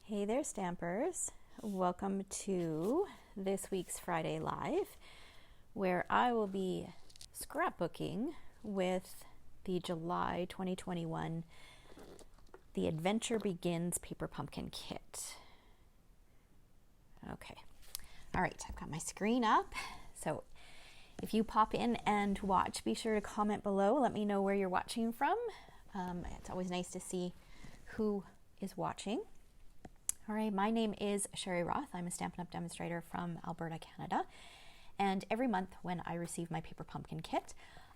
Hey there, Stampers. Welcome to this week's Friday Live, where I will be scrapbooking with the July 2021 The Adventure Begins Paper Pumpkin Kit. Okay. All right, I've got my screen up. So if you pop in and watch, be sure to comment below. Let me know where you're watching from. It's always nice to see who is watching. All right, my name is Sherry Roth. I'm a Stampin' Up! Demonstrator from Alberta, Canada. And every month when I receive my Paper Pumpkin Kit,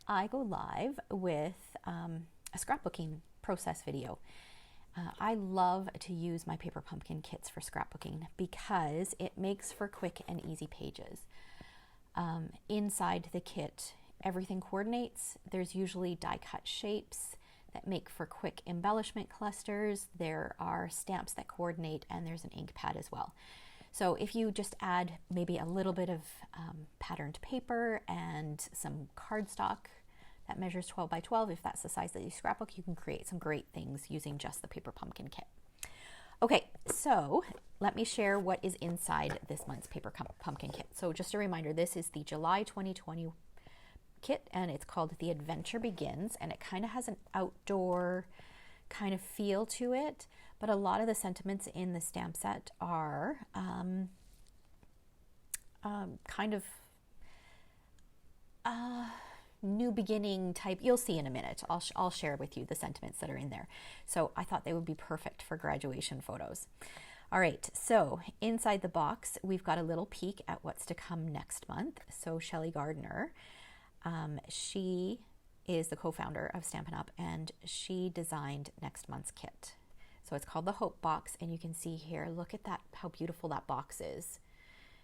I go live with a scrapbooking process video. I love to use my Paper Pumpkin Kits for scrapbooking because it makes for quick and easy pages. Inside the kit, everything coordinates. There's usually die-cut shapes that make for quick embellishment clusters. There are stamps that coordinate, and there's an ink pad as well. So if you just add maybe a little bit of patterned paper and some cardstock that measures 12 by 12, if that's the size that you scrapbook, you can create some great things using just the Paper Pumpkin Kit. Okay, so let me share what is inside this month's Paper Pumpkin Kit. So just a reminder, this is the July 2020 kit, and it's called The Adventure Begins, and it kind of has an outdoor kind of feel to it, but a lot of the sentiments in the stamp set are kind of new beginning type. You'll see in a minute. I'll share with you the sentiments that are in there. So I thought they would be perfect for graduation photos. All right, so inside the box, we've got a little peek at what's to come next month. So Shelley Gardner, she is the co-founder of Stampin' Up! And she designed next month's kit. So it's called the Hope Box, and you can see here, look at that, how beautiful that box is.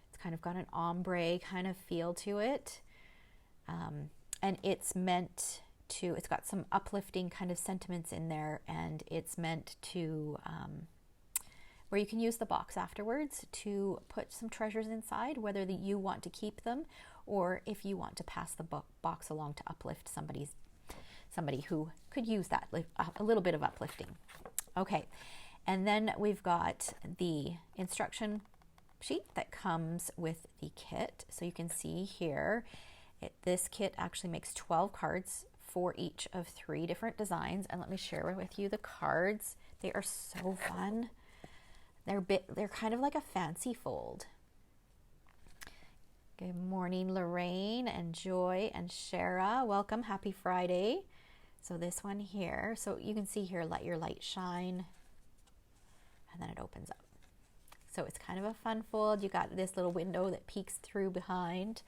It's kind of got an ombre kind of feel to it. And it's meant to, it's got some uplifting kind of sentiments in there, and it's meant to, where you can use the box afterwards to put some treasures inside, whether you want to keep them or if you want to pass the box along to uplift somebody who could use that, a little bit of uplifting. Okay, and then we've got the instruction sheet that comes with the kit. So you can see here, this kit actually makes 12 cards for each of 3 different designs. And let me share with you the cards. They are so fun. They're kind of like a fancy fold. Good morning, Lorraine and Joy and Shara. Welcome. Happy Friday. So this one here, so you can see here, let your light shine. And then it opens up. So it's kind of a fun fold. You got this little window that peeks through behind.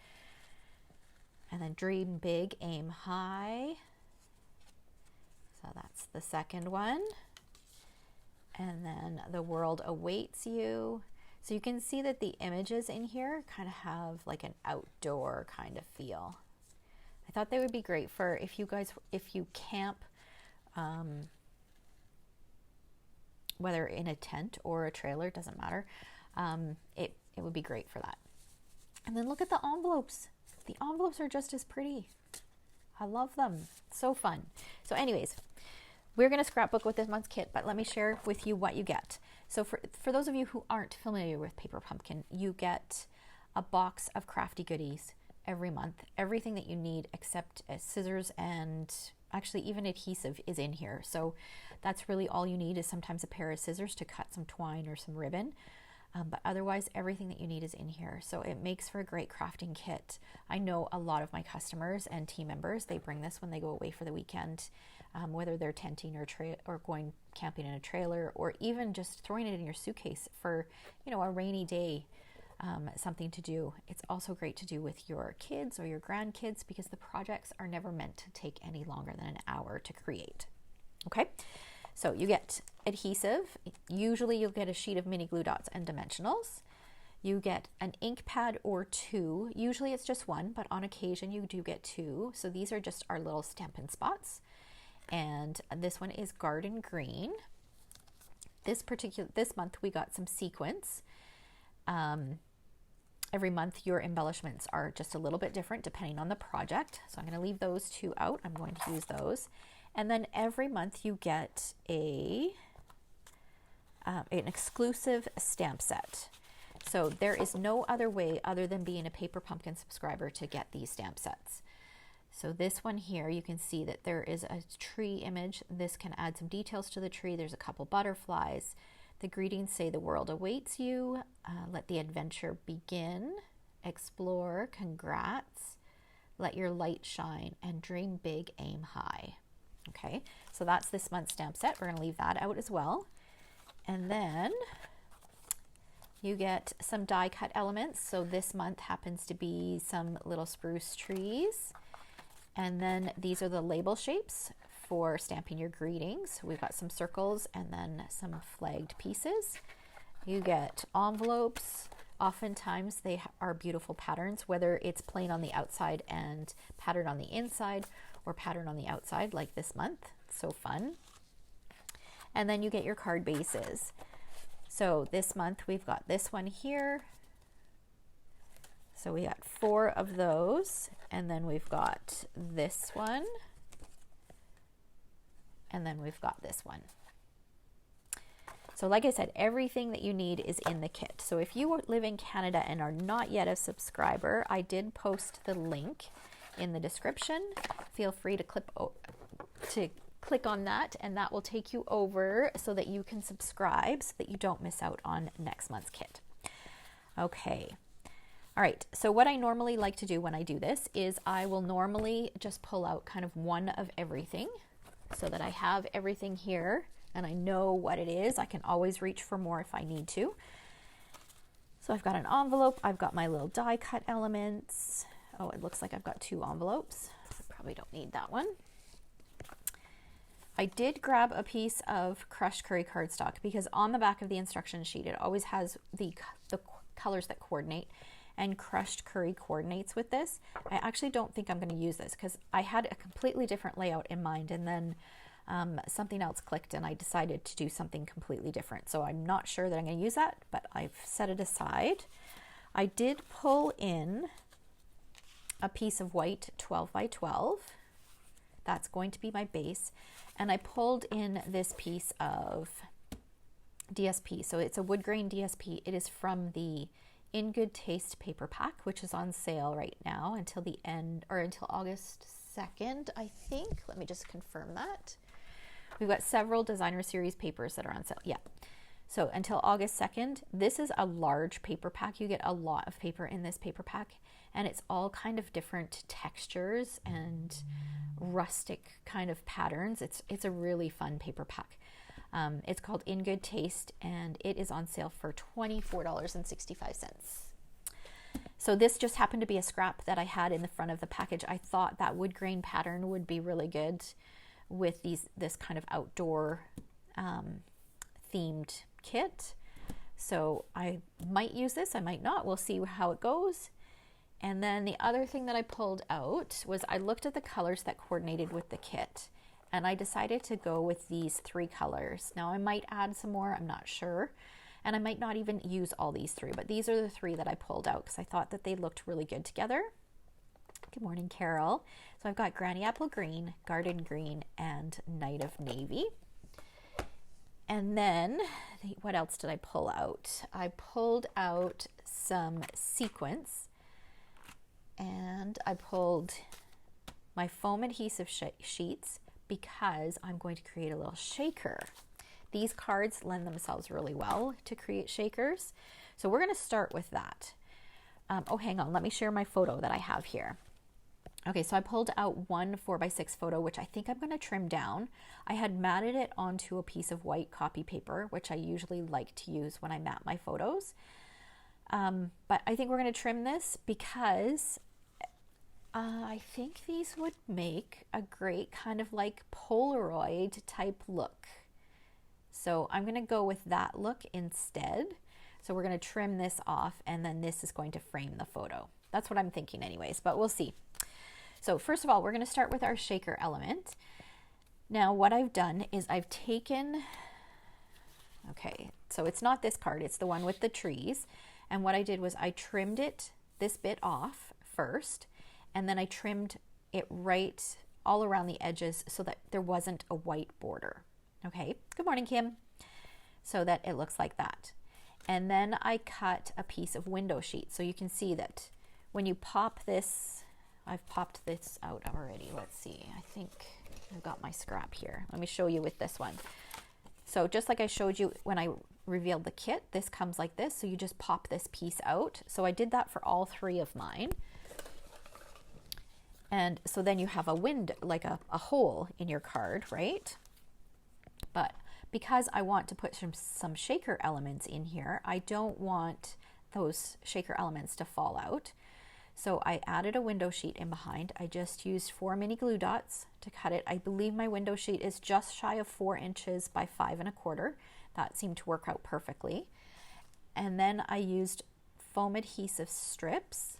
And then dream big, aim high. So that's the second one. And then the world awaits you. So you can see that the images in here kind of have like an outdoor kind of feel. I thought they would be great for if you camp, whether in a tent or a trailer, doesn't matter. It would be great for that. And then look at the envelopes. The envelopes are just as pretty. I love them. So fun. So anyways, we're going to scrapbook with this month's kit, but let me share with you what you get. So for those of you who aren't familiar with Paper Pumpkin, you get a box of crafty goodies every month. Everything that you need except scissors, and actually even adhesive is in here. So that's really all you need, is sometimes a pair of scissors to cut some twine or some ribbon. But otherwise, everything that you need is in here. So it makes for a great crafting kit. I know a lot of my customers and team members, they bring this when they go away for the weekend, whether they're tenting or going camping in a trailer, or even just throwing it in your suitcase for, a rainy day, something to do. It's also great to do with your kids or your grandkids, because the projects are never meant to take any longer than an hour to create. Okay. So you get adhesive. Usually you'll get a sheet of mini glue dots and dimensionals. You get an ink pad or 2. Usually it's just 1, but on occasion you do get 2. So these are just our little Stampin' Spots. And this one is Garden Green. This month we got some sequins. Every month your embellishments are just a little bit different depending on the project. So I'm going to leave those 2 out. I'm going to use those. And then every month you get a an exclusive stamp set. So there is no other way other than being a Paper Pumpkin subscriber to get these stamp sets. So this one here, you can see that there is a tree image. This can add some details to the tree. There's a couple butterflies. The greetings say the world awaits you. Let the adventure begin. Explore. Congrats. Let your light shine and dream big, aim high. Okay, so that's this month's stamp set. We're going to leave that out as well. And then you get some die cut elements. So this month happens to be some little spruce trees. And then these are the label shapes for stamping your greetings. We've got some circles and then some flagged pieces. You get envelopes. Oftentimes they are beautiful patterns, whether it's plain on the outside and patterned on the inside, or patterned on the outside like this month. So fun. And then you get your card bases. So this month we've got this one here. So we got 4 of those, and then we've got this one, and then we've got this one. So like I said, everything that you need is in the kit. So if you live in Canada and are not yet a subscriber, I did post the link in the description. Feel free to click on that, and that will take you over so that you can subscribe so that you don't miss out on next month's kit. Okay. All right, so what I normally like to do when I do this is I will normally just pull out kind of one of everything so that I have everything here and I know what it is. I can always reach for more if I need to. So I've got an envelope. I've got my little die cut elements. Oh, it looks like I've got 2 envelopes. I probably don't need that one. I did grab a piece of crushed curry cardstock because on the back of the instruction sheet, it always has the colors that coordinate. And crushed curry coordinates with this. I actually don't think I'm going to use this because I had a completely different layout in mind, and then something else clicked and I decided to do something completely different. So I'm not sure that I'm going to use that, but I've set it aside. I did pull in a piece of white 12 by 12. That's going to be my base. And I pulled in this piece of DSP. So it's a wood grain DSP. It is from the In Good Taste paper pack, which is on sale right now until the end, or until August 2nd, I think. Let me just confirm that. We've got several designer series papers that are on sale. Yeah. So until August 2nd, this is a large paper pack. You get a lot of paper in this paper pack, and it's all kind of different textures and rustic kind of patterns. It's a really fun paper pack. It's called In Good Taste, and it is on sale for $24.65. So this just happened to be a scrap that I had in the front of the package. I thought that wood grain pattern would be really good with this kind of outdoor themed kit. So I might use this, I might not. We'll see how it goes. And then the other thing that I pulled out was I looked at the colors that coordinated with the kit. And I decided to go with these 3 colors. Now I might add some more, I'm not sure. And I might not even use all these 3, but these are the 3 that I pulled out because I thought that they looked really good together. Good morning, Carol. So I've got Granny Apple Green, Garden Green, and Night of Navy. And then, what else did I pull out? I pulled out some sequins, and I pulled my foam adhesive sheets, because I'm going to create a little shaker. These cards lend themselves really well to create shakers. So we're going to start with that. Oh, hang on. Let me share my photo that I have here. Okay, so I pulled out one 4x6 photo, which I think I'm going to trim down. I had matted it onto a piece of white copy paper, which I usually like to use when I mat my photos. But I think we're going to trim this because I think these would make a great kind of like Polaroid type look. So I'm going to go with that look instead. So we're going to trim this off, and then this is going to frame the photo. That's what I'm thinking anyways, but we'll see. So first of all, we're going to start with our shaker element. Now what I've done is I've taken, okay, so it's not this card, it's the one with the trees. And what I did was I trimmed this bit off first, and then I trimmed it right all around the edges so that there wasn't a white border. Okay, good morning, Kim. so that it looks like that. And then I cut a piece of window sheet. So you can see that when you pop this, I've popped this out already. Let's see, I think I've got my scrap here. Let me show you with this one. So just like I showed you when I revealed the kit, this comes like this. So you just pop this piece out. So I did that for all 3 of mine. And so then you have a window, like a hole in your card, right? But because I want to put some shaker elements in here, I don't want those shaker elements to fall out. So I added a window sheet in behind. I just used 4 mini glue dots to cut it. I believe my window sheet is just shy of 4 inches by 5 1/4. That seemed to work out perfectly. And then I used foam adhesive strips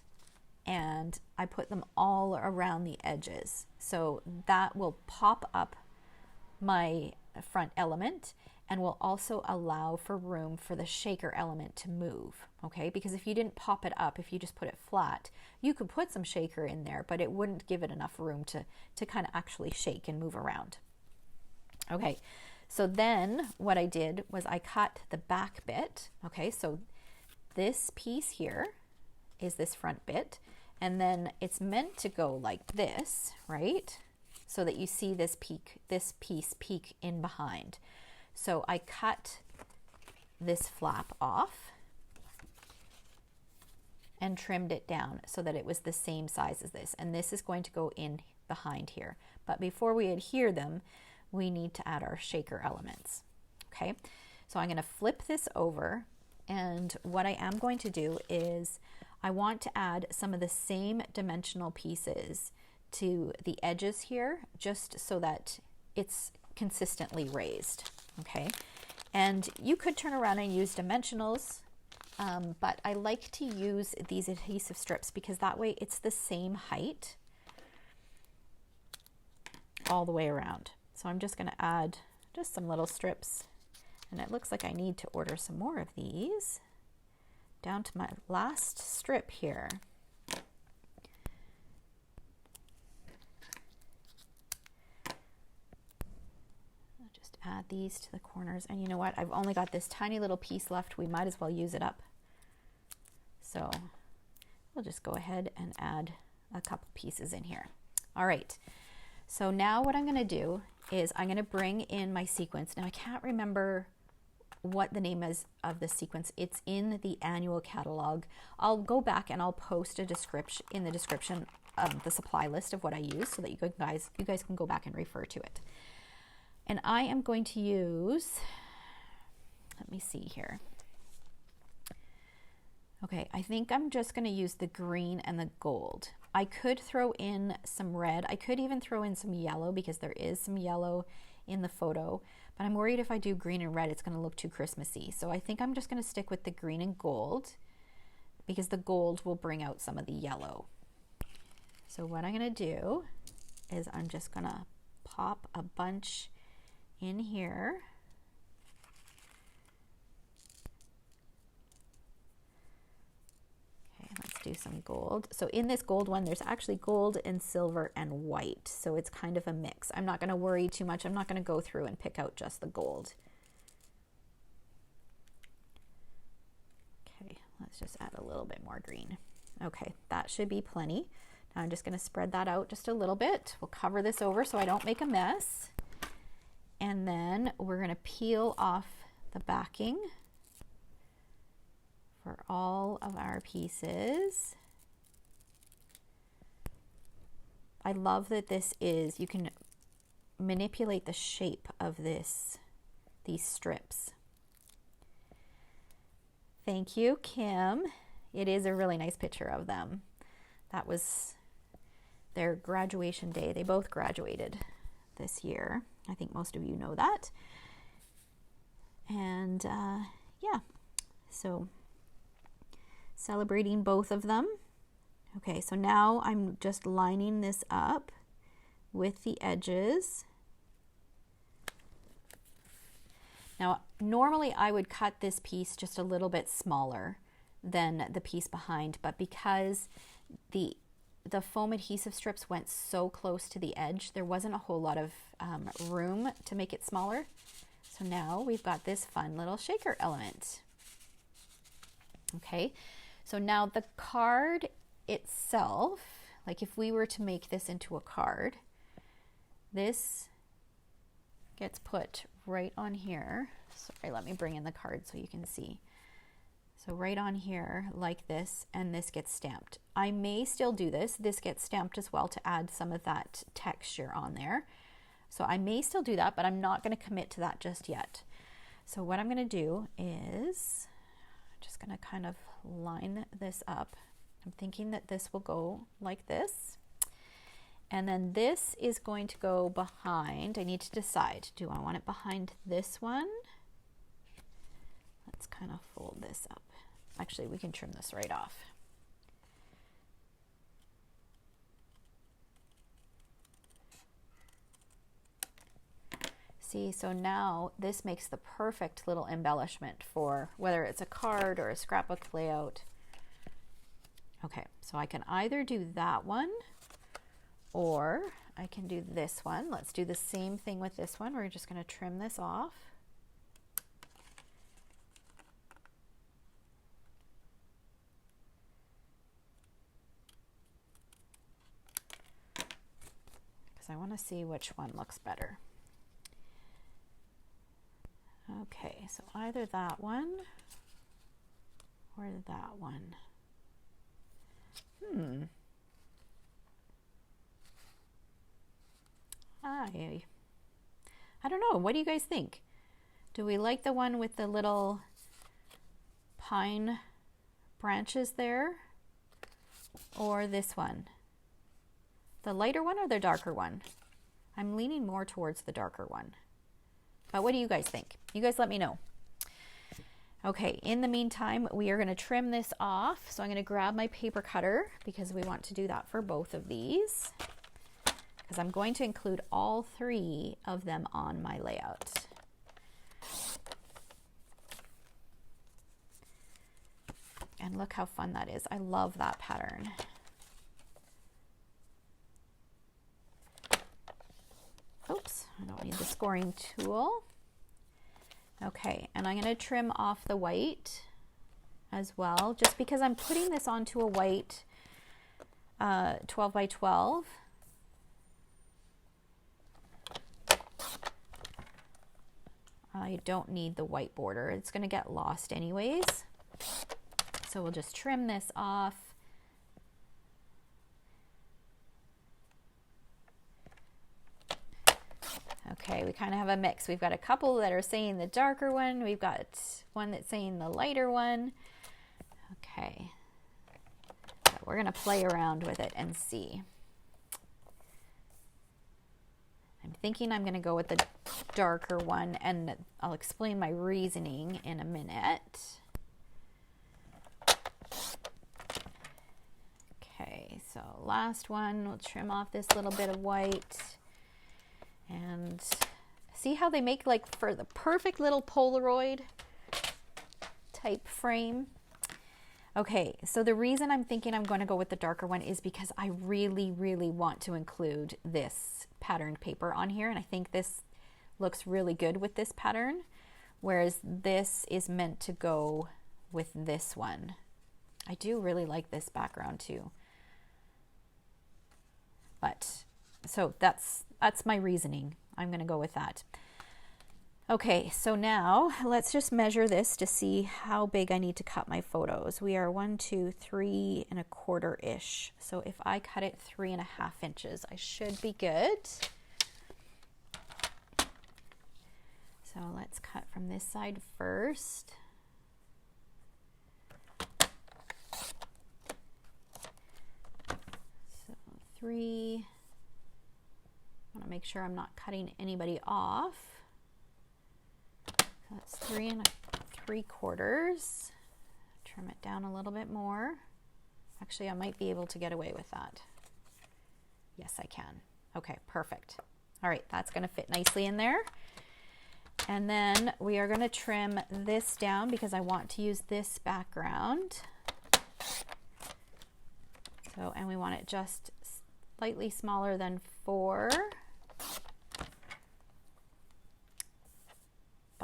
and I put them all around the edges. So that will pop up my front element and will also allow for room for the shaker element to move, okay? Because if you didn't pop it up, if you just put it flat, you could put some shaker in there, but it wouldn't give it enough room to kind of actually shake and move around. Okay, so then what I did was I cut the back bit, okay? So this piece here is this front bit, and then it's meant to go like this, right? So that you see this piece peek in behind. So I cut this flap off and trimmed it down so that it was the same size as this. And this is going to go in behind here. But before we adhere them, we need to add our shaker elements. Okay, so I'm going to flip this over, and what I am going to do is I want to add some of the same dimensional pieces to the edges here, just so that it's consistently raised, okay? And you could turn around and use dimensionals, but I like to use these adhesive strips because that way it's the same height all the way around. So I'm just going to add just some little strips, and it looks like I need to order some more of these. Down to my last strip here. I'll just add these to the corners, and you know what? I've only got this tiny little piece left. We might as well use it up. So we'll just go ahead and add a couple pieces in here. All right. So now what I'm going to do is I'm going to bring in my sequence. Now I can't remember what the name is of the sequence. It's in the annual catalog. I'll go back and I'll post a description in the description of the supply list of what I use so that you guys can go back and refer to it. And I am going to use, let me see here. Okay, I think I'm just going to use the green and the gold. I could throw in some red. I could even throw in some yellow because there is some yellow in the photo, but I'm worried if I do green and red, it's going to look too Christmassy. So I think I'm just going to stick with the green and gold because the gold will bring out some of the yellow. So what I'm going to do is I'm just going to pop a bunch in here. Let's do some gold. So in this gold one, there's actually gold and silver and white. So it's kind of a mix. I'm not going to worry too much. I'm not going to go through and pick out just the gold. Okay, let's just add a little bit more green. Okay, that should be plenty. Now I'm just going to spread that out just a little bit. We'll cover this over so I don't make a mess. And then we're going to peel off the backing for all of our pieces. I love that this is, you can manipulate the shape of these strips. Thank you, Kim. It is a really nice picture of them. That was their graduation day. They both graduated this year. I think most of you know that. And yeah, so celebrating both of them. Okay, so now I'm just lining this up with the edges. Now, normally I would cut this piece just a little bit smaller than the piece behind, but because the foam adhesive strips went so close to the edge, there wasn't a whole lot of room to make it smaller. So now we've got this fun little shaker element. Okay, so now the card itself, like if we were to make this into a card, this gets put right on here. Sorry, let me bring in the card so you can see. So right on here like this, and this gets stamped. I may still do this. This gets stamped as well to add some of that texture on there. So I may still do that, but I'm not going to commit to that just yet. So what I'm going to do is I'm just going to kind of line this up. I'm thinking that this will go like this. And then this is going to go behind. I need to decide, do I want it behind this one? Let's kind of fold this up. Actually, we can trim this right off. See, so now this makes the perfect little embellishment for whether it's a card or a scrapbook layout. Okay, so I can either do that one or I can do this one. Let's do the same thing with this one. We're just going to trim this off. Because I want to see which one looks better. Okay, so either that one or that one. I don't know. What do you guys think? Do we like the one with the little pine branches there, or this one? The lighter one or the darker one? I'm leaning more towards the darker one. But what do you guys think? You guys let me know. Okay, in the meantime, we are going to trim this off. So I'm going to grab my paper cutter because we want to do that for both of these, because I'm going to include all three of them on my layout. And look how fun that is. I love that pattern. Oops, I don't need the scoring tool. Okay, and I'm going to trim off the white as well, just because I'm putting this onto a white 12 by 12. I don't need the white border. It's going to get lost anyways. So we'll just trim this off. Okay, we kind of have a mix. We've got a couple that are saying the darker one. We've got one that's saying the lighter one. Okay, so we're going to play around with it and see. I'm thinking I'm going to go with the darker one, and I'll explain my reasoning in a minute. Okay, so last one, we'll trim off this little bit of white. And see how they make like for the perfect little Polaroid type frame. Okay, so the reason I'm thinking I'm going to go with the darker one is because I really, really want to include this patterned paper on here. And I think this looks really good with this pattern, whereas this is meant to go with this one. I do really like this background too. But so that's my reasoning. I'm going to go with that. Okay, so now let's just measure this to see how big I need to cut my photos. We are 1, 2, 3 1/4-ish. So if I cut it 3.5 inches, I should be good. So let's cut from this side first. So 3. I want to make sure I'm not cutting anybody off. So that's 3 3/4. Trim it down a little bit more. Actually, I might be able to get away with that. Yes, I can. Okay, perfect. All right, that's going to fit nicely in there. And then we are going to trim this down because I want to use this background. So, and we want it just slightly smaller than 4.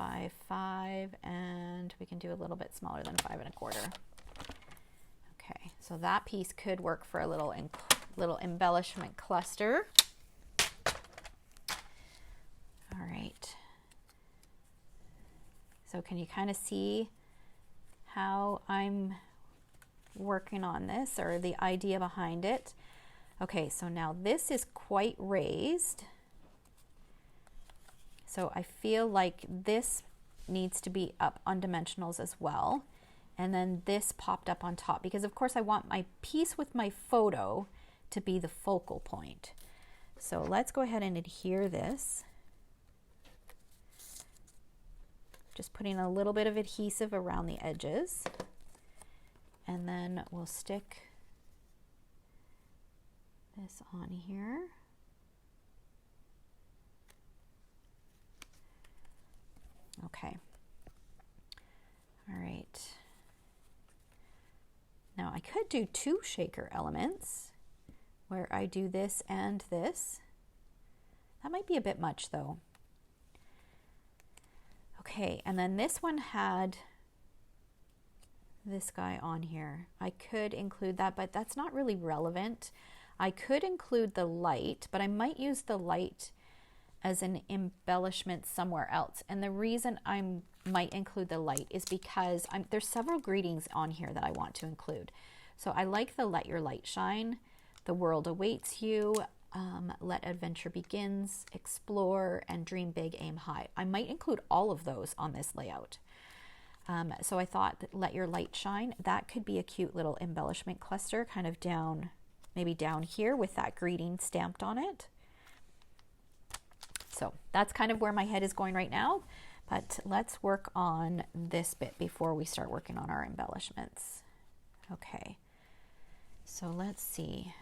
by 5, and we can do a little bit smaller than 5 1/4. Okay, so that piece could work for a little embellishment cluster. All right. So can you kind of see how I'm working on this, or the idea behind it? Okay, so now this is quite raised. So I feel like this needs to be up on dimensionals as well. And then this popped up on top, because of course I want my piece with my photo to be the focal point. So let's go ahead and adhere this. Just putting a little bit of adhesive around the edges. And then we'll stick this on here. Okay. All right. Now I could do 2 shaker elements where I do this and this. That might be a bit much though. Okay, and then this one had this guy on here. I could include that, but that's not really relevant. I could include the light, but I might use the light as an embellishment somewhere else. And the reason I might include the light is because there's several greetings on here that I want to include. So I like the Let Your Light Shine, The World Awaits You, Let Adventure Begins, Explore, and Dream Big, Aim High. I might include all of those on this layout. So I thought that Let Your Light Shine, that could be a cute little embellishment cluster, kind of down, maybe down here with that greeting stamped on it. So that's kind of where my head is going right now, but let's work on this bit before we start working on our embellishments. Okay, so let's see.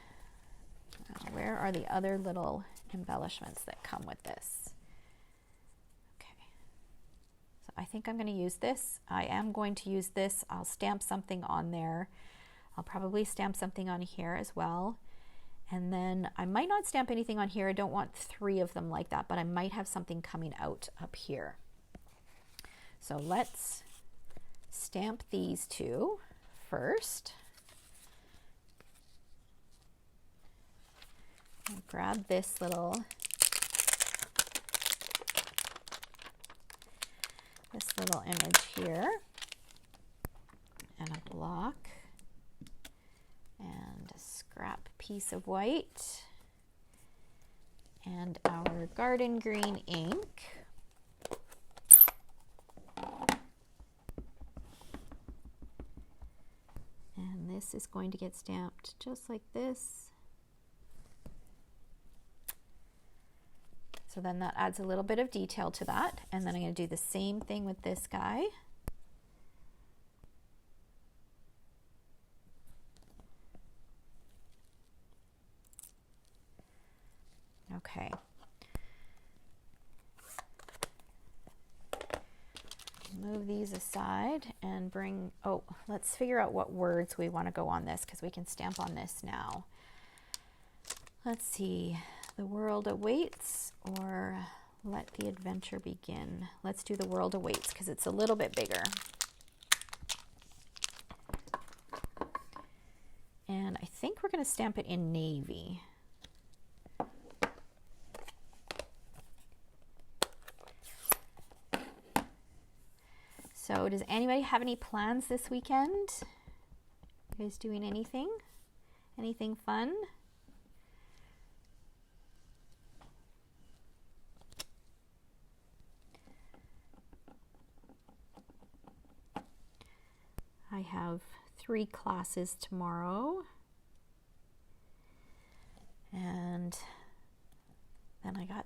Where are the other little embellishments that come with this? Okay, so I think I'm going to use this. I am going to use this. I'll stamp something on there. I'll probably stamp something on here as well. And then I might not stamp anything on here. I don't want 3 of them like that, but I might have something coming out up here. So let's stamp these 2 first. I'll grab this little image here, and a block, and a scrap piece of white, and our garden green ink. And this is going to get stamped just like this. So then that adds a little bit of detail to that. And then I'm going to do the same thing with this guy. Okay. Move these aside and bring, let's figure out what words we want to go on this, because we can stamp on this now. Let's see, The World Awaits or Let the Adventure Begin. Let's do The World Awaits because it's a little bit bigger. And I think we're going to stamp it in navy. So does anybody have any plans this weekend? You guys doing anything? Anything fun? I have 3 classes tomorrow. And then I got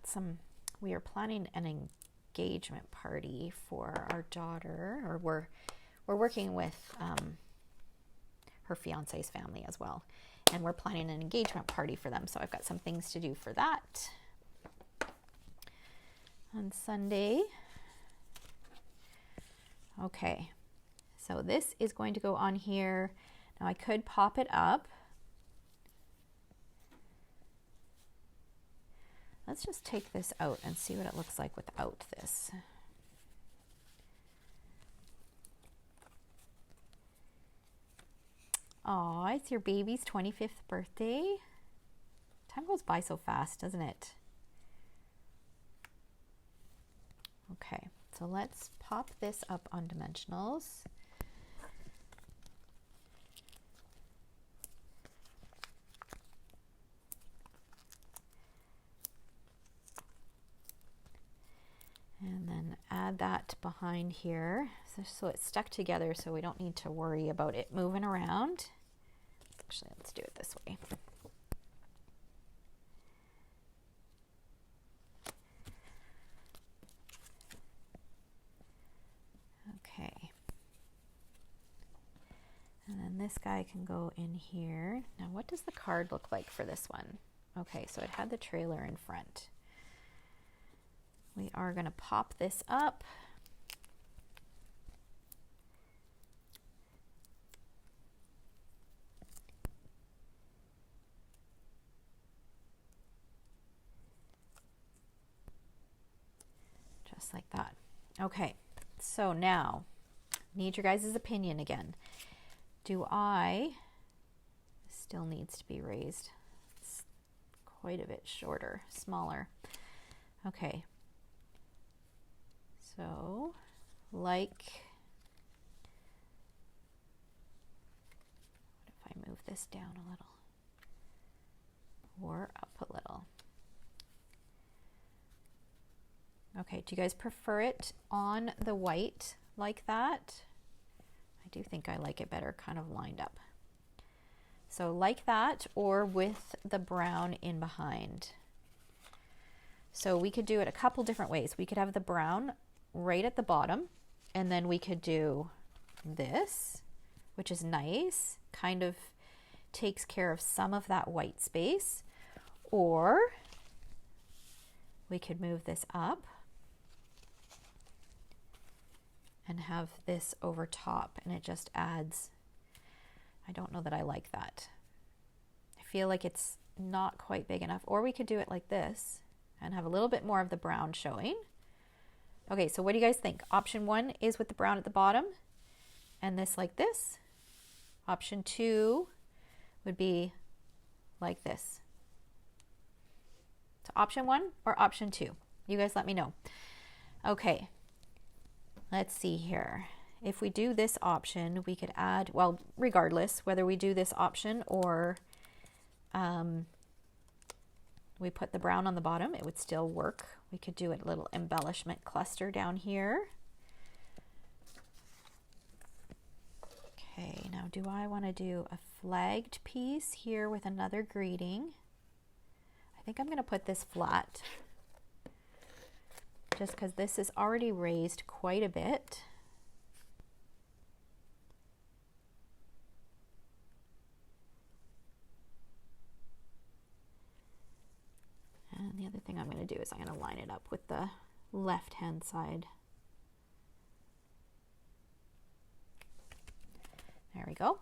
we are planning an engagement party for our daughter, or we're working with her fiance's family as well, and we're planning an engagement party for them, so I've got some things to do for that on Sunday. Okay, so this is going to go on here. Now I could pop it up. Let's just take this out and see what it looks like without this. Aw, it's your baby's 25th birthday. Time goes by so fast, doesn't it? Okay, so let's pop this up on dimensionals. And then add that behind here so it's stuck together, so we don't need to worry about it moving around. Actually, let's do it this way. Okay. And then this guy can go in here. Now, what does the card look like for this one? Okay, so it had the trailer in front. We are going to pop this up. Just like that. Okay, so now, need your guys' opinion again. Still needs to be raised. It's quite a bit shorter, smaller. Okay. So, like, what if I move this down a little or up a little? Okay, do you guys prefer it on the white like that? I do think I like it better kind of lined up. So like that, or with the brown in behind. So we could do it a couple different ways. We could have the brown right at the bottom, and then we could do this, which is nice, kind of takes care of some of that white space. Or we could move this up and have this over top, and it just adds, I don't know that I like that. I feel like it's not quite big enough. Or we could do it like this and have a little bit more of the brown showing. Okay, so what do you guys think? Option 1 is with the brown at the bottom and this like this. Option 2 would be like this. So option 1 or option 2? You guys let me know. Okay, let's see here. If we do this option, we could add, well, regardless, whether we do this option or we put the brown on the bottom, it would still work. We could do a little embellishment cluster down here. Okay, now do I want to do a flagged piece here with another greeting? I think I'm going to put this flat just because this is already raised quite a bit. And the other thing I'm going to do is I'm going to line it up with the left-hand side. There we go.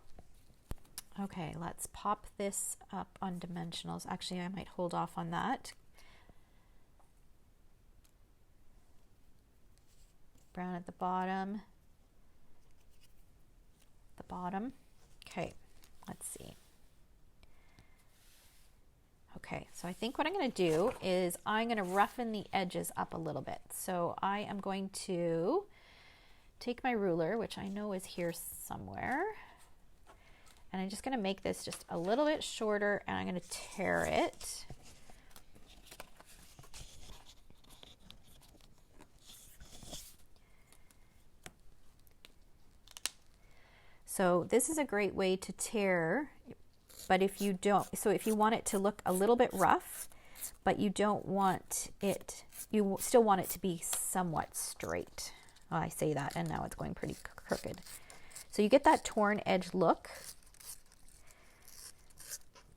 Okay, let's pop this up on dimensionals. Actually, I might hold off on that. Brown at the bottom. The bottom. Okay, let's see. Okay, so I think what I'm going to do is I'm going to roughen the edges up a little bit. So I am going to take my ruler, which I know is here somewhere, and I'm just going to make this just a little bit shorter, and I'm going to tear it. So this is a great way to tear. But if you don't, so if you want it to look a little bit rough, but you don't want it, you still want it to be somewhat straight. Oh, I say that, and now it's going pretty crooked. So you get that torn edge look,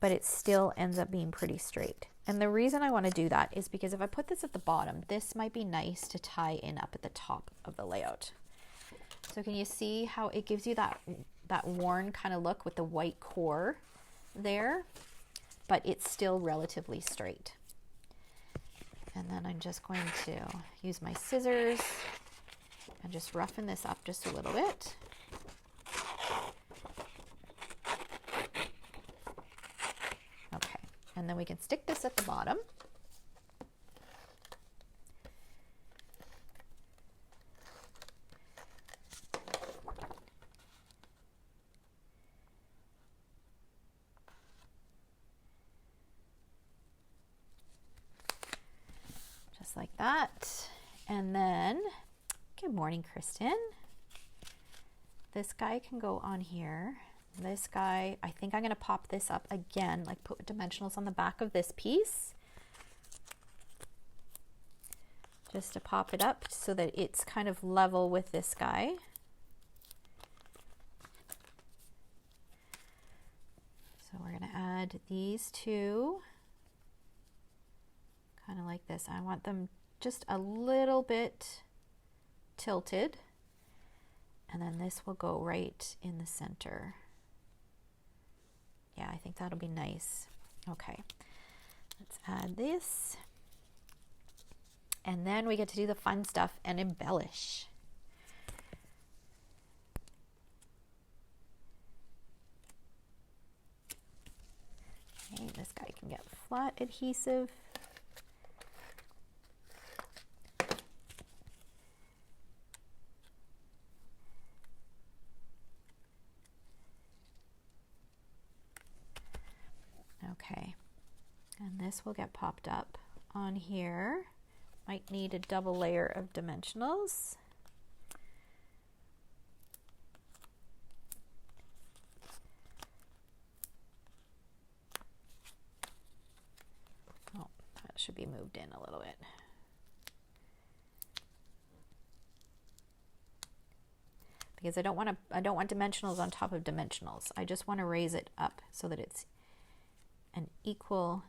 but it still ends up being pretty straight. And the reason I want to do that is because if I put this at the bottom, this might be nice to tie in up at the top of the layout. So can you see how it gives you that worn kind of look with the white core there, but it's still relatively straight. And then I'm just going to use my scissors and just roughen this up just a little bit. And then we can stick this at the bottom. Just like that. And then, good morning, Kristen. This guy can go on here. This guy, I think I'm going to pop this up again, like put dimensionals on the back of this piece. Just to pop it up so that it's kind of level with this guy. So we're going to add these two, kind of like this. I want them just a little bit tilted. And then this will go right in the center. Yeah, I think that'll be nice. Okay, let's add this. And then we get to do the fun stuff and embellish. Okay, this guy can get flat adhesive. Okay, and this will get popped up on here. Might need a double layer of dimensionals. Oh, that should be moved in a little bit. Because I don't want dimensionals on top of dimensionals. I just want to raise it up so that it's an equal,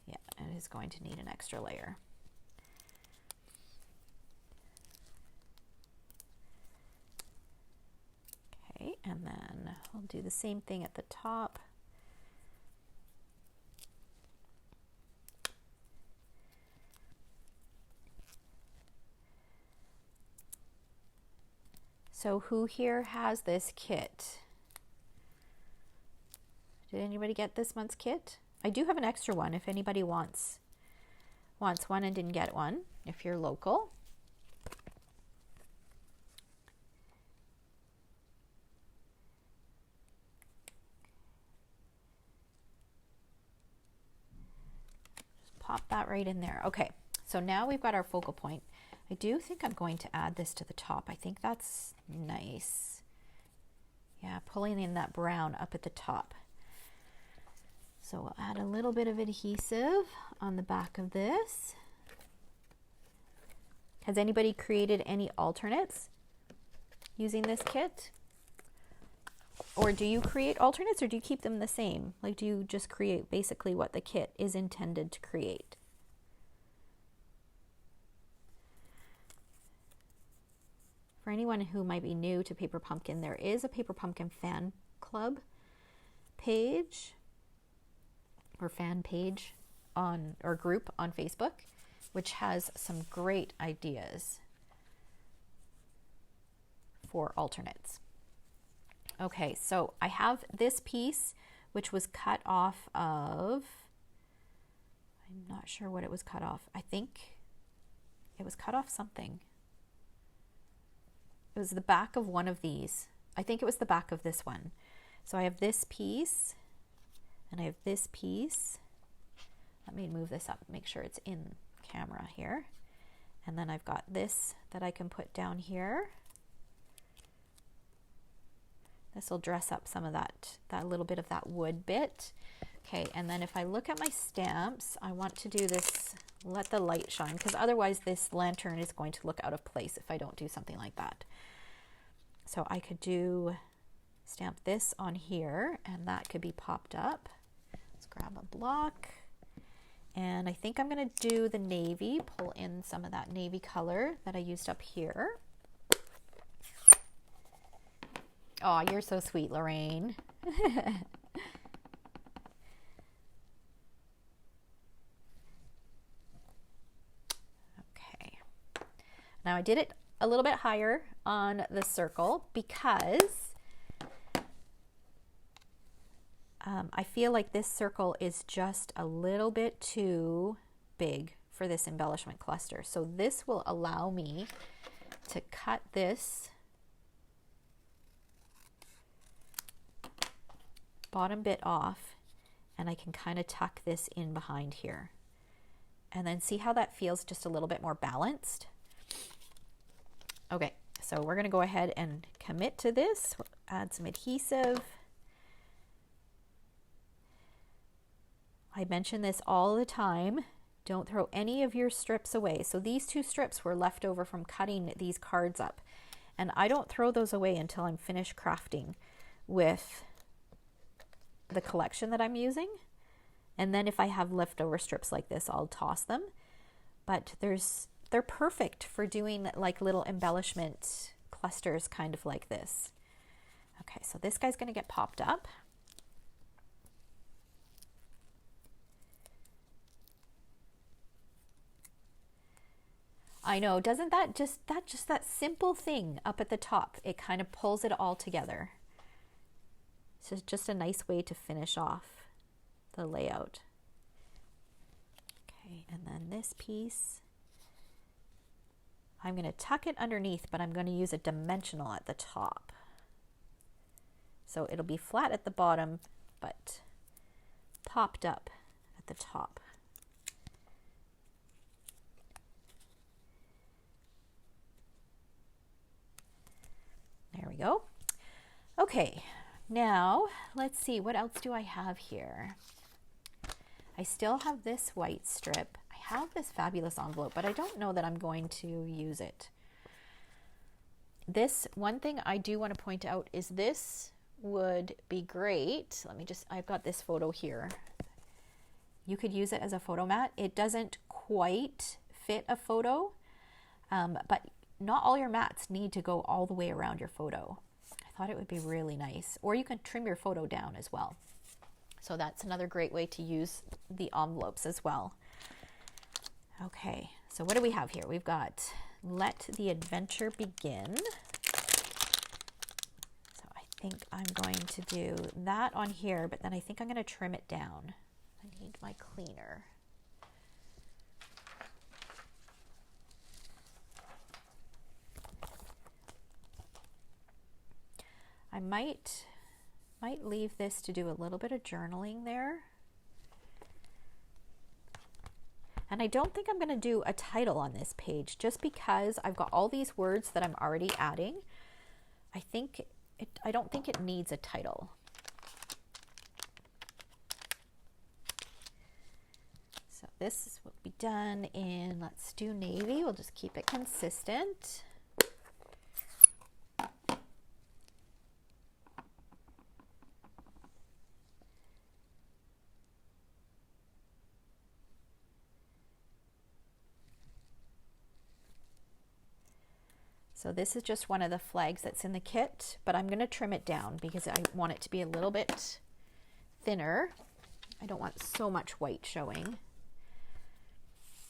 yeah, it is going to need an extra layer. Okay, and then I'll do the same thing at the top. So who here has this kit? Did anybody get this month's kit? I do have an extra one if anybody wants one and didn't get one, if you're local. Just pop that right in there. Okay, so now we've got our focal point. I do think I'm going to add this to the top. I think that's nice. Yeah, pulling in that brown up at the top. So we'll add a little bit of adhesive on the back of this. Has anybody created any alternates using this kit? Or do you create alternates or do you keep them the same? Like, do you just create basically what the kit is intended to create? For anyone who might be new to Paper Pumpkin, there is a Paper Pumpkin fan club page or fan page on, or group on Facebook, which has some great ideas for alternates. Okay, so I have this piece which was cut off of, I'm not sure what it was cut off. I think it was cut off something. It was the back of one of these. I think it was the back of this one. So I have this piece and I have this piece. Let me move this up, make sure it's in camera here. And then I've got this that I can put down here. This will dress up some of that little bit of that wood bit. Okay, and then if I look at my stamps, I want to do this, let the light shine, because otherwise this lantern is going to look out of place if I don't do something like that. So I could stamp this on here and that could be popped up. Let's grab a block. And I think I'm going to do the navy, pull in some of that navy color that I used up here. Oh, you're so sweet, Lorraine. Okay. Now I did it a little bit higher on the circle because I feel like this circle is just a little bit too big for this embellishment cluster. So this will allow me to cut this bottom bit off, and I can kind of tuck this in behind here. And then see how that feels just a little bit more balanced? Okay, so we're gonna go ahead and commit to this. Add some adhesive. I mention this all the time. Don't throw any of your strips away. So these 2 strips were left over from cutting these cards up. And I don't throw those away until I'm finished crafting with the collection that I'm using. And then if I have leftover strips like this, I'll toss them. But they're perfect for doing like little embellishment clusters kind of like this. Okay, so this guy's going to get popped up. I know, doesn't that just that simple thing up at the top, it kind of pulls it all together. So it's just a nice way to finish off the layout. Okay, and then this piece, I'm going to tuck it underneath, but I'm going to use a dimensional at the top. So it'll be flat at the bottom, but popped up at the top. There we go. Okay, now let's see, what else do I have here? I still have this white strip. I have this fabulous envelope, but I don't know that I'm going to use it. This one thing I do want to point out is this would be great. Let me just, I've got this photo here. You could use it as a photo mat. It doesn't quite fit a photo, but not all your mats need to go all the way around your photo. I thought it would be really nice. Or you can trim your photo down as well. So that's another great way to use the envelopes as well. Okay, so what do we have here? We've got Let the Adventure Begin. So I think I'm going to do that on here, but then I think I'm going to trim it down. I need my cleaner. I might leave this to do a little bit of journaling there. And I don't think I'm going to do a title on this page just because I've got all these words that I'm already adding. I don't think it needs a title. So this will be done in, let's do navy. We'll just keep it consistent. So this is just one of the flags that's in the kit, but I'm going to trim it down because I want it to be a little bit thinner. I don't want so much white showing.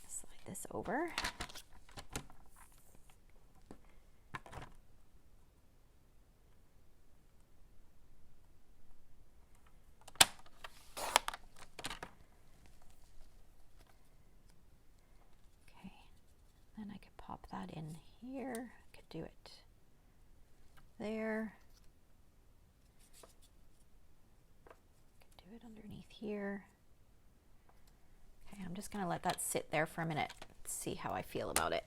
Slide this over. Okay, then I could pop that in here. Do it there. Do it underneath here. Okay, I'm just going to let that sit there for a minute, see how I feel about it.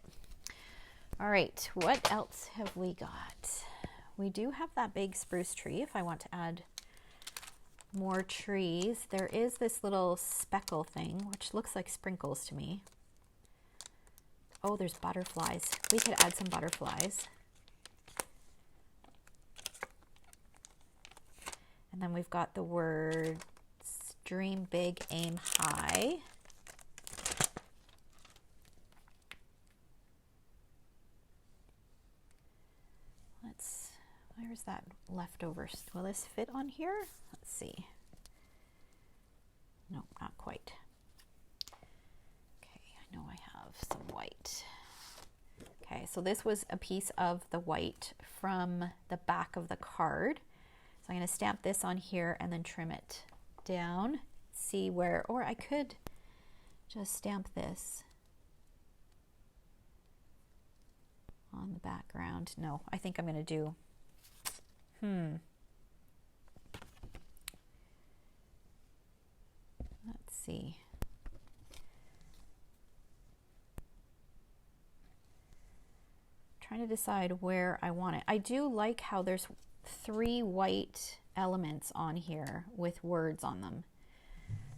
All right, what else have we got? We do have that big spruce tree if I want to add more trees. There is this little speckle thing, which looks like sprinkles to me. Oh, there's butterflies. We could add some butterflies. And then we've got the words dream big, aim high. Where's that leftover? Will this fit on here? Let's see. Nope, not quite. I know I have some white. Okay, so this was a piece of the white from the back of the card. So I'm going to stamp this on here and then trim it down, see where, or I could just stamp this on the background. No, I think I'm going to do, let's see. Trying to decide where I want it. I do like how there's 3 white elements on here with words on them.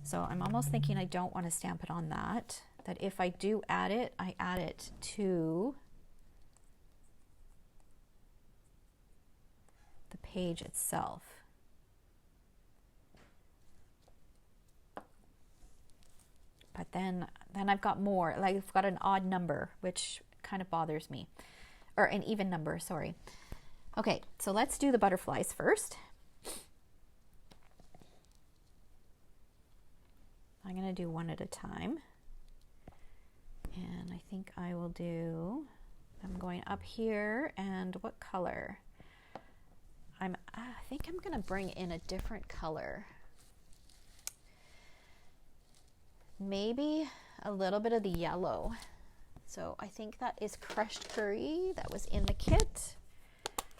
So I'm almost thinking I don't want to stamp it on that. That if I do add it, I add it to the page itself. But then I've got more, like I've got an odd number, which kind of bothers me. Or an even number, sorry. Okay, so let's do the butterflies first. I'm going to do one at a time. And I think I will do, I'm going up here, and what color? I think I'm going to bring in a different color. Maybe a little bit of the yellow. So I think that is crushed curry that was in the kit.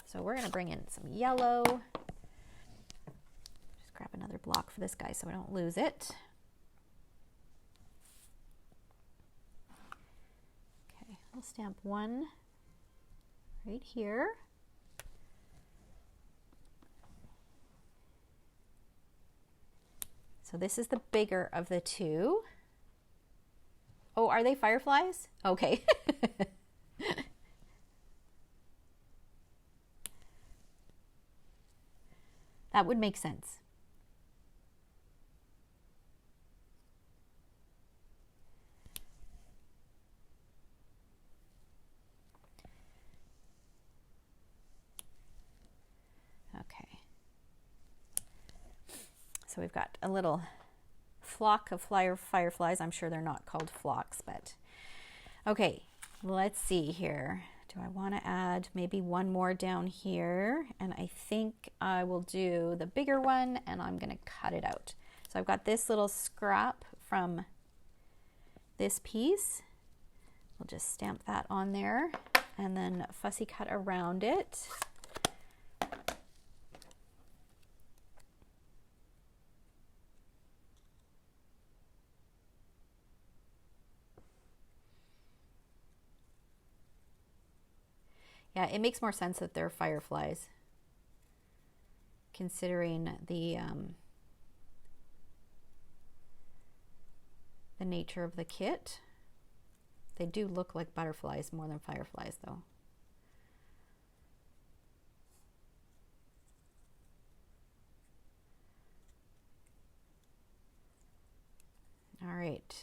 So we're going to bring in some yellow. Just grab another block for this guy so I don't lose it. Okay, I'll stamp one right here. So this is the bigger of the 2. Oh, are they fireflies? Okay. That would make sense. Okay. So we've got a little flock of fireflies. I'm sure they're not called flocks, but okay, let's see here. Do I want to add maybe one more down here? And I think I will do the bigger one, and I'm going to cut it out. So I've got this little scrap from this piece. We'll just stamp that on there and then fussy cut around it. Yeah, it makes more sense that they're fireflies, considering the nature of the kit. They do look like butterflies more than fireflies, though. All right.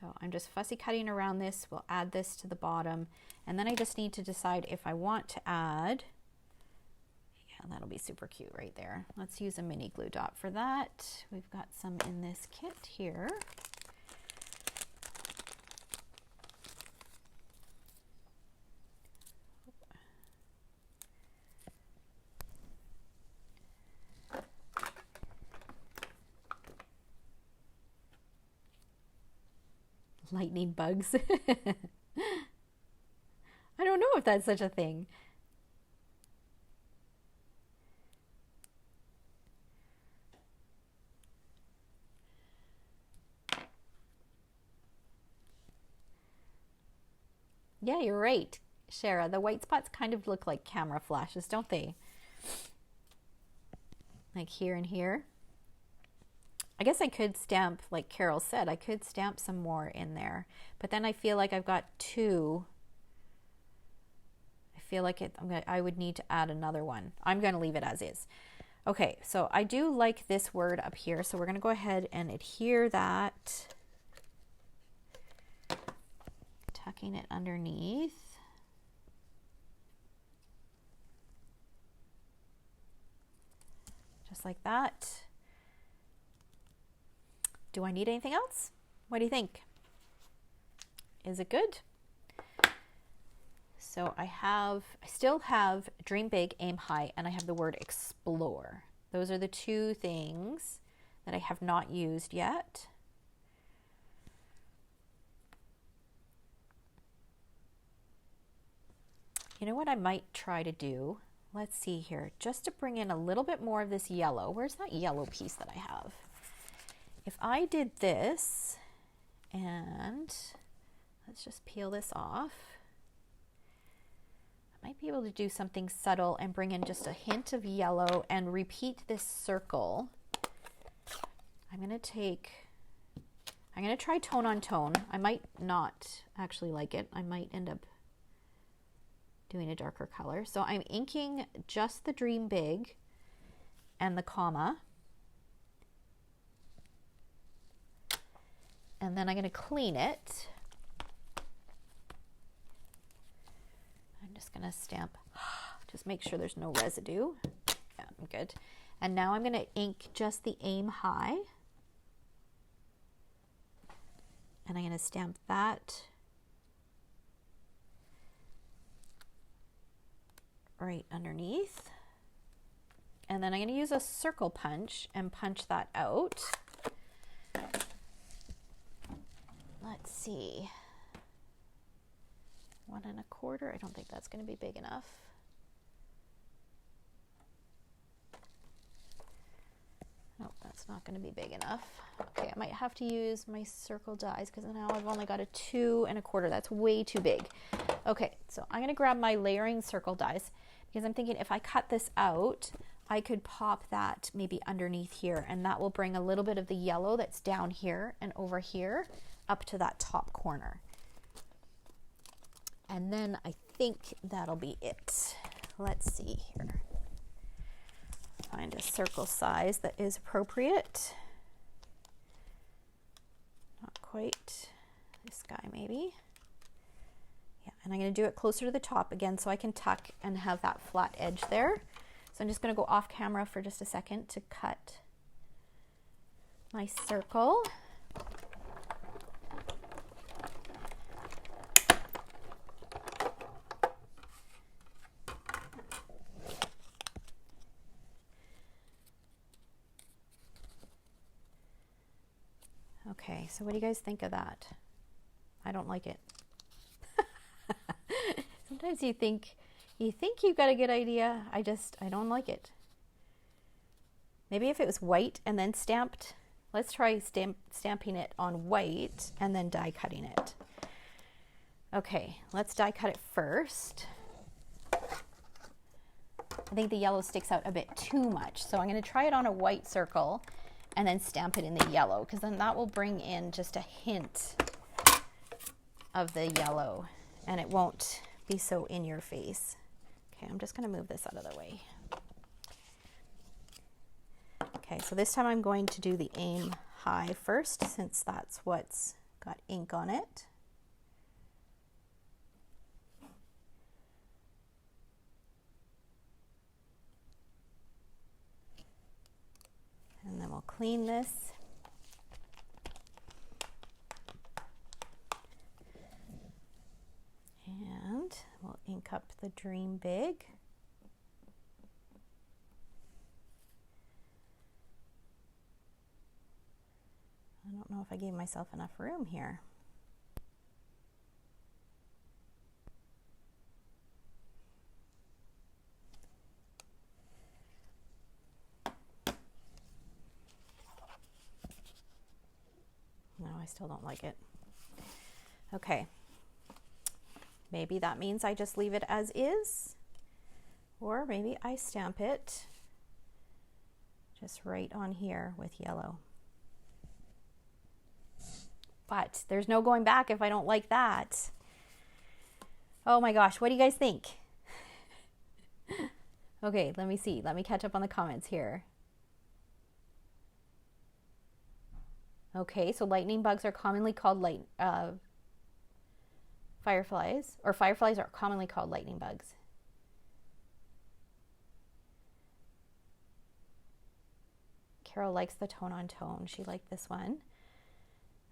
So I'm just fussy cutting around this. We'll add this to the bottom. And then I just need to decide if I want to add, yeah, that'll be super cute right there. Let's use a mini glue dot for that. We've got some in this kit here. Lightning bugs. I don't know if that's such a thing. Yeah, you're right, Shara. The white spots kind of look like camera flashes, don't they? Like here and here. I guess I could stamp, like Carol said, I could stamp some more in there. But then I feel like I've got 2. I feel like I would need to add another one. I'm going to leave it as is. Okay, so I do like this word up here. So we're going to go ahead and adhere that. Tucking it underneath. Just like that. Do I need anything else? What do you think? Is it good? So I still have dream big, aim high, and I have the word explore. Those are the 2 things that I have not used yet. You know what I might try to do? Let's see here, just to bring in a little bit more of this yellow. Where's that yellow piece that I have? If I did this, and let's just peel this off. I might be able to do something subtle and bring in just a hint of yellow and repeat this circle. I'm going to try tone on tone. I might not actually like it. I might end up doing a darker color. So I'm inking just the Dream Big and the comma. And then I'm going to clean it. I'm just going to stamp, just make sure there's no residue. Yeah, I'm good. And now I'm going to ink just the Aim High. And I'm going to stamp that right underneath. And then I'm going to use a circle punch and punch that out. Let's see. 1 1/4. I don't think that's going to be big enough. Nope, that's not going to be big enough. Okay, I might have to use my circle dies because now I've only got a 2 1/4. That's way too big. Okay, so I'm going to grab my layering circle dies because I'm thinking if I cut this out, I could pop that maybe underneath here, and that will bring a little bit of the yellow that's down here and over here up to that top corner. And then I think that'll be it. Let's see here. Find a circle size that is appropriate. Not quite this guy maybe. Yeah, and I'm going to do it closer to the top again so I can tuck and have that flat edge there. So I'm just going to go off camera for just a second to cut my circle. Okay, so what do you guys think of that? I don't like it. Sometimes you think you've got a good idea. I don't like it. Maybe if it was white and then stamped. Let's try stamping it on white and then die cutting it. Okay, let's die cut it first. I think the yellow sticks out a bit too much, so I'm going to try it on a white circle and then stamp it in the yellow, because then that will bring in just a hint of the yellow and it won't be so in your face. Okay, I'm just going to move this out of the way. Okay, so this time I'm going to do the Aim High first, since that's what's got ink on it. And then we'll clean this. And we'll ink up the Dream Big. I don't know if I gave myself enough room here. No, I still don't like it. Okay. Maybe that means I just leave it as is, or maybe I stamp it just right on here with yellow. But there's no going back if I don't like that. Oh my gosh, what do you guys think? Okay, let me see. Let me catch up on the comments here. Okay, so lightning bugs are commonly called fireflies, or fireflies are commonly called lightning bugs. Carol likes the tone on tone. She liked this one.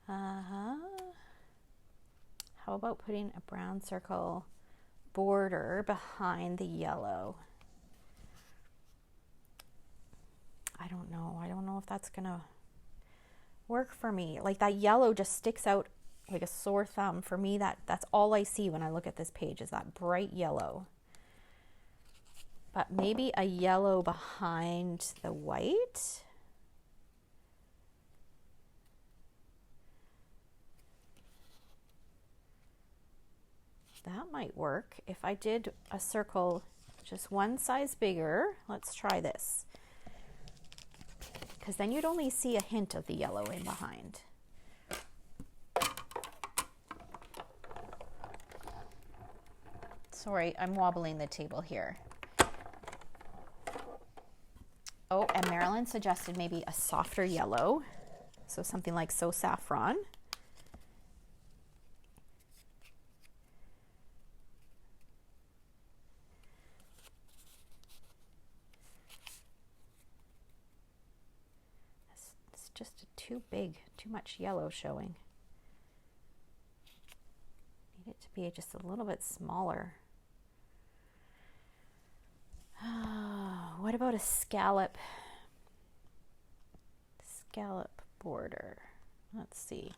How about putting a brown circle border behind the yellow? I don't know. I don't know if that's gonna work for me. Like that yellow just sticks out like a sore thumb. For me, that's all I see when I look at this page is that bright yellow. But maybe a yellow behind the white. That might work. If I did a circle just one size bigger, let's try this. Because then you'd only see a hint of the yellow in behind. Sorry, I'm wobbling the table here. Oh, and Marilyn suggested maybe a softer yellow. So something like So Saffron. It's just too big, too much yellow showing. Need it to be just a little bit smaller. What about a scallop border? Let's see.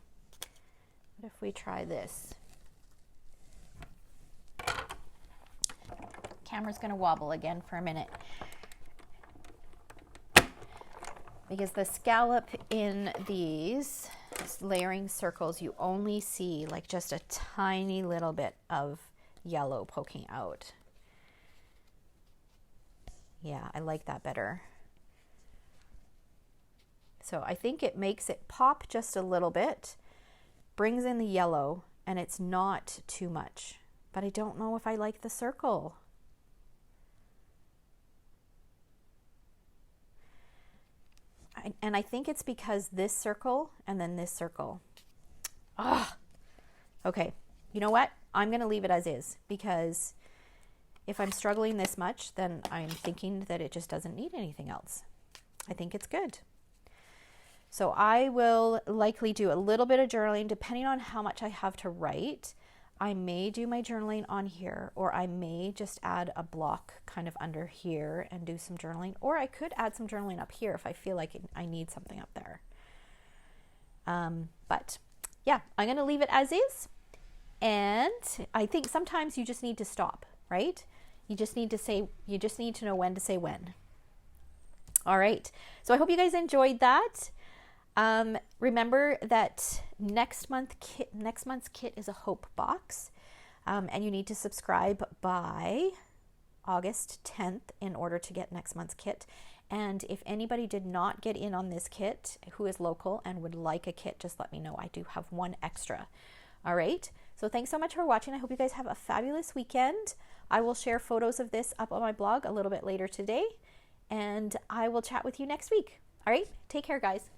What if we try this? Camera's going to wobble again for a minute. Because the scallop in these layering circles, you only see like just a tiny little bit of yellow poking out. Yeah, I like that better. So I think it makes it pop just a little bit, brings in the yellow, and it's not too much. But I don't know if I like the circle. And I think it's because this circle and then this circle. Okay, you know what? I'm going to leave it as is, because if I'm struggling this much, then I'm thinking that it just doesn't need anything else. I think it's good. So I will likely do a little bit of journaling depending on how much I have to write. I may do my journaling on here, or I may just add a block kind of under here and do some journaling, or I could add some journaling up here if I feel like I need something up there. But yeah, I'm going to leave it as is. And I think sometimes you just need to stop, right? You just need to know when to say when. All right. So I hope you guys enjoyed that. Remember that next month's kit is a hope box, and you need to subscribe by August 10th in order to get next month's kit. And if anybody did not get in on this kit who is local and would like a kit, just let me know. I do have one extra. All right. So thanks so much for watching. I hope you guys have a fabulous weekend. I will share photos of this up on my blog a little bit later today, and I will chat with you next week. All right. Take care, guys.